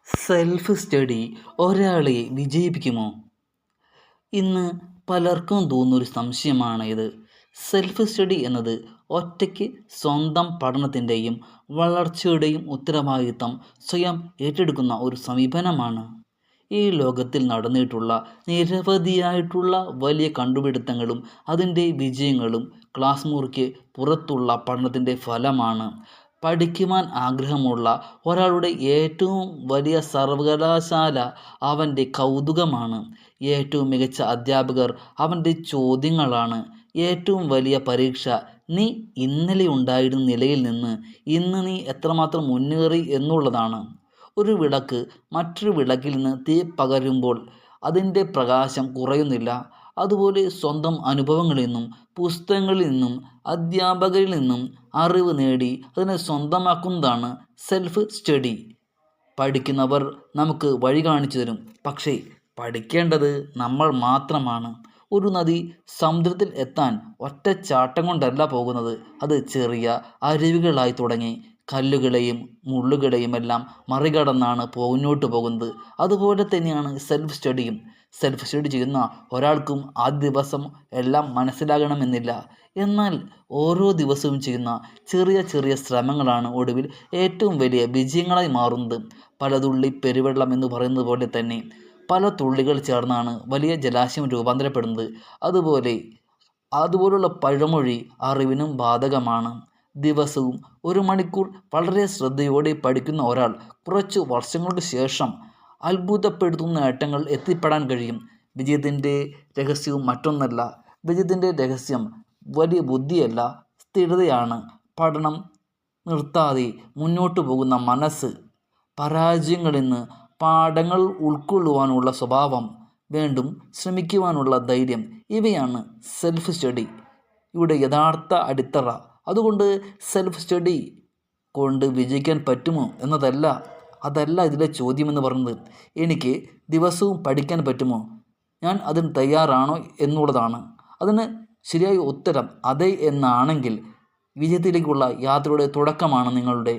Self study ഒരാളെ വിജയിപ്പിക്കുമോ? ഇന്ന് പലർക്കും തോന്നുന്നൊരു സംശയമാണ് ഇത്. സെൽഫ് സ്റ്റഡി എന്നത് ഒറ്റയ്ക്ക് സ്വന്തം പഠനത്തിൻ്റെയും വളർച്ചയുടെയും ഉത്തരവാദിത്തം സ്വയം ഏറ്റെടുക്കുന്ന ഒരു സമീപനമാണ്. ഈ ലോകത്തിൽ നടന്നിട്ടുള്ള നിരവധിയായിട്ടുള്ള വലിയ കണ്ടുപിടുത്തങ്ങളും അതിൻ്റെ വിജയങ്ങളും ക്ലാസ് മുറിക്ക് പുറത്തുള്ള പഠനത്തിൻ്റെ ഫലമാണ്. പഠിക്കുവാൻ ആഗ്രഹമുള്ള ഒരാളുടെ ഏറ്റവും വലിയ സർവകലാശാല അവൻ്റെ കൗതുകമാണ്. ഏറ്റവും മികച്ച അധ്യാപകർ അവൻ്റെ ചോദ്യങ്ങളാണ്. ഏറ്റവും വലിയ പരീക്ഷ നീ ഇന്നലെ ഉണ്ടായിരുന്ന നിലയിൽ നിന്ന് ഇന്ന് നീ എത്രമാത്രം മുന്നേറി എന്നുള്ളതാണ്. ഒരു വിളക്ക് മറ്റൊരു വിളക്കിൽ നിന്ന് തീ പകരുമ്പോൾ അതിൻ്റെ പ്രകാശം കുറയുന്നില്ല. അതുപോലെ സ്വന്തം അനുഭവങ്ങളിൽ നിന്നും പുസ്തകങ്ങളിൽ നിന്നും അധ്യാപകരിൽ നിന്നും അറിവ് നേടി അതിനെ സ്വന്തമാക്കുന്നതാണ് സെൽഫ് സ്റ്റഡി. പഠിക്കുന്നവർ നമുക്ക് വഴി കാണിച്ചു തരും, പക്ഷേ പഠിക്കേണ്ടത് നമ്മൾ മാത്രമാണ്. ഒരു നദി സമുദ്രത്തിൽ എത്താൻ ഒറ്റച്ചാട്ടം കൊണ്ടല്ല പോകുന്നത്. അത് ചെറിയ അരുവികളായി തുടങ്ങി കല്ലുകളെയും മുള്ളുകളെയും എല്ലാം മറികടന്നാണ് മുന്നോട്ട് പോകുന്നത്. അതുപോലെ തന്നെയാണ് സെൽഫ് സ്റ്റഡിയും. സെൽഫ് സ്റ്റഡി ചെയ്യുന്ന ഒരാൾക്കും ആദ്യ ദിവസം എല്ലാം മനസ്സിലാകണമെന്നില്ല. എന്നാൽ ഓരോ ദിവസവും ചെയ്യുന്ന ചെറിയ ചെറിയ ശ്രമങ്ങളാണ് ഒടുവിൽ ഏറ്റവും വലിയ വിജയങ്ങളായി മാറുന്നത്. പലതുള്ളി പെരുവെള്ളം എന്ന് പറയുന്നത് പോലെ തന്നെ പല തുള്ളികൾ ചേർന്നാണ് വലിയ ജലാശയം രൂപാന്തരപ്പെടുന്നത്. അതുപോലുള്ള പഴമൊഴി അറിവിനും ബാധകമാണ്. ദിവസവും 1 മണിക്കൂർ വളരെ ശ്രദ്ധയോടെ പഠിക്കുന്ന ഒരാൾ കുറച്ചു വർഷങ്ങൾക്ക് ശേഷം അത്ഭുതപ്പെടുത്തുന്ന നേട്ടങ്ങൾ എത്തിപ്പെടാൻ കഴിയും. വിജയത്തിൻ്റെ രഹസ്യവും മറ്റൊന്നല്ല. വിജയത്തിൻ്റെ രഹസ്യം വലിയ ബുദ്ധിയല്ല, സ്ഥിരതയാണ്. പഠനം നിർത്താതെ മുന്നോട്ട് പോകുന്ന മനസ്സ്, പരാജയങ്ങളിൽ നിന്ന് പാഠങ്ങൾ ഉൾക്കൊള്ളുവാനുള്ള സ്വഭാവം, വീണ്ടും ശ്രമിക്കുവാനുള്ള ധൈര്യം, ഇവയാണ് സെൽഫ് സ്റ്റഡി ഇവിടെ യഥാർത്ഥ അടിത്തറ. അതുകൊണ്ട് സെൽഫ് സ്റ്റഡി കൊണ്ട് വിജയിക്കാൻ പറ്റുമോ അതല്ല ഇതിലെ ചോദ്യമെന്ന് പറയുന്നത്. എനിക്ക് ദിവസവും പഠിക്കാൻ പറ്റുമോ, ഞാൻ അതിന് തയ്യാറാണോ എന്നുള്ളതാണ്. അതിന് ശരിയായ ഉത്തരം അതെ എന്നാണെങ്കിൽ വിജയത്തിലേക്കുള്ള യാത്രയുടെ തുടക്കമാണ് നിങ്ങളുടെ